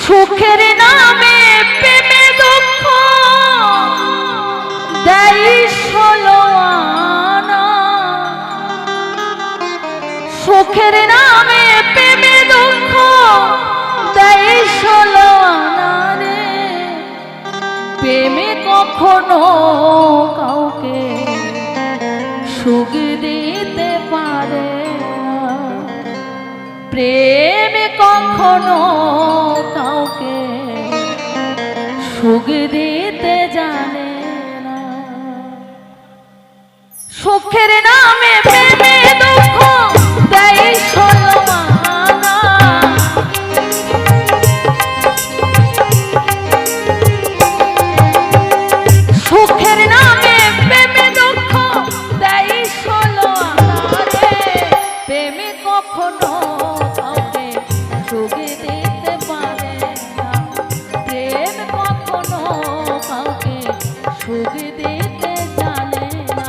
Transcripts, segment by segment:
সুখের নামে প্রেমে দুঃখ দেয় ষোলো আনা। সুখের নামে প্রেমে দুঃখ দেয় ষোলো আনা রে। প্রেমে কখনো কাউকে সুখ দিতে পারে না। প্রেমে কখনো কাউকে সুখ দিতে জানে না। সুখের নামে প্রেমে দুঃখ দেয় ষোলো আনা। সুখের নামে প্রেমে দুঃখ দেয় ষোলো আনা রে। প্রেমে কখনো কাউকে সুখ দিতে পারে না। প্রেম কখনো কাউকে সুখ দিতে জানে না।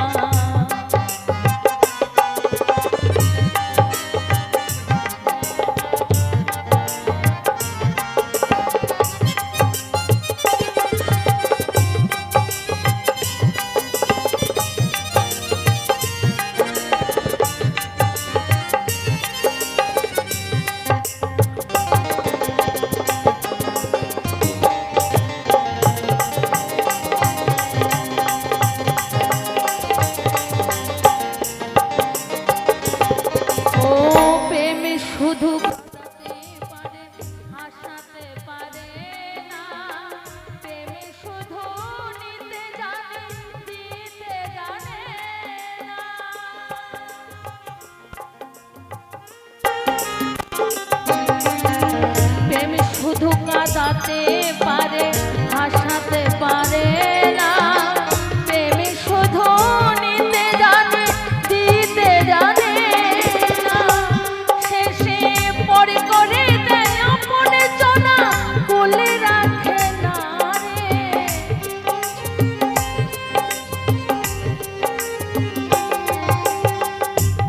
শুধু পারে হাসাতে পারে না। প্রেমে শুধু নিতে জানে দিতে জানে না। প্রেমে শুধু কাঁদাতে পারে হাসাতে পারে না। প্রেমে শুধু নিতে জানে দিতে জানে। পরে করে দেয় আপনে জনা কোলে রাখে না রে।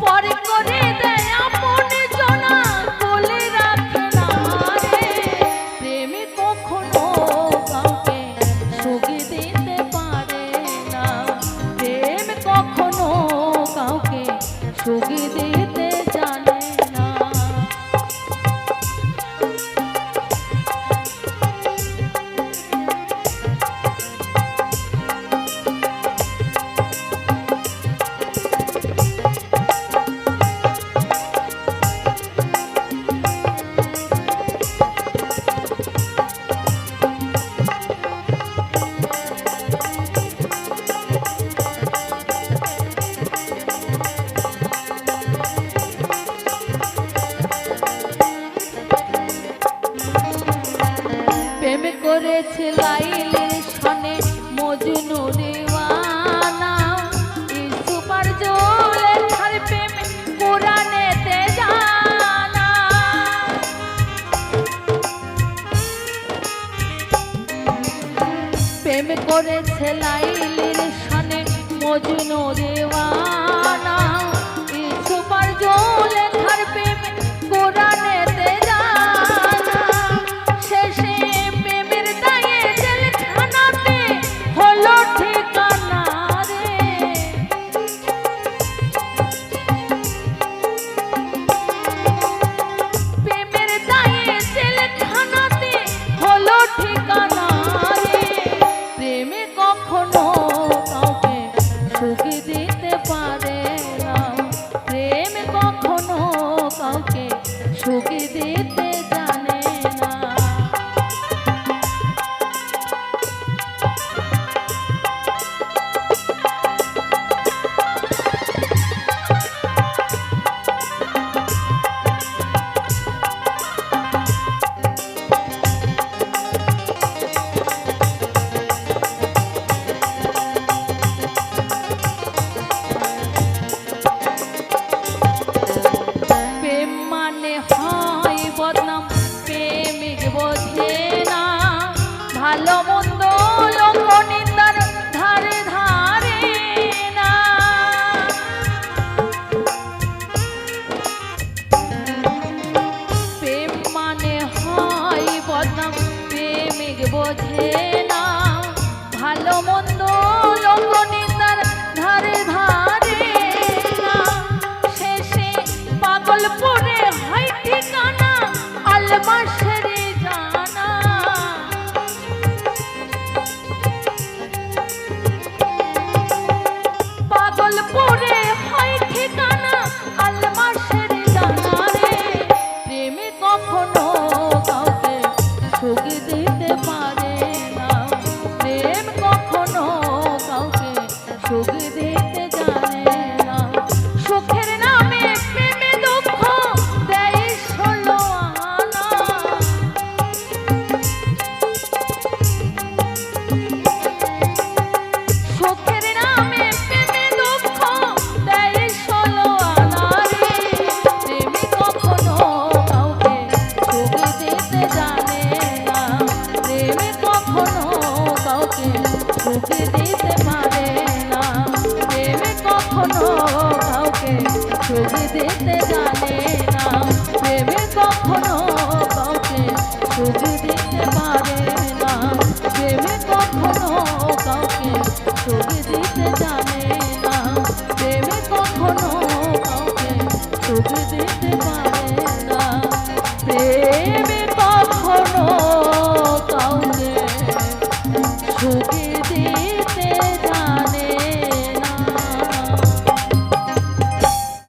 পরে করে দেয় আপনে জনা কোলে রাখে না রে। প্রেমে কখনো কাউকে সুখ দিতে পারে না। প্রেম কখনো কাউকে সুখ দিতে জানে না। প্রেম করেছে লাইলির সনে মজনু দিওয়ানা। ইসুপার জোলে তার প্রেম কোরআনেতে জানা। প্রেম করেছে লাইলির সনে মজনু দিওয়ানা। ইসুপার জোলে তার প্রেম কোরআনেতে জানা। শেষে প্রেমের দায়ে জেলখানাতে হলো ঠিকানা রে। প্রেমের দায়ে জেলখানাতে হলো ঠিকানা রে। প্রেমে কখনো কাউকে সুখ দিতে পারে না। প্রেম কখনো কাউকে সুখ দিতে জানে না। বোঝে না ভালো মন্দ লোকনিতার ধারে ধারে না শেষে পাগল পরে হয় ঠিকানা আলমাসেরে জানা পাগল পরে হয় ঠিকানা আলমাসেরে জানা রে প্রেমে কখনো কাউকে সুখ দিতে পারে না প্রেম কখনো কাউকে সুখ দিতে জানে না সুখের নামে প্রেমে দুঃখ দেয় 16 আনা সুখের নামে প্রেমে দুঃখ দেয় 16 আনা রে প্রেমে কখনো কাউকে সুখ দিতে জানে না প্রেমে কখনো কাউকে সুখ দিতে পারে না প্রেমে কখনো কাউকে সুখ দিতে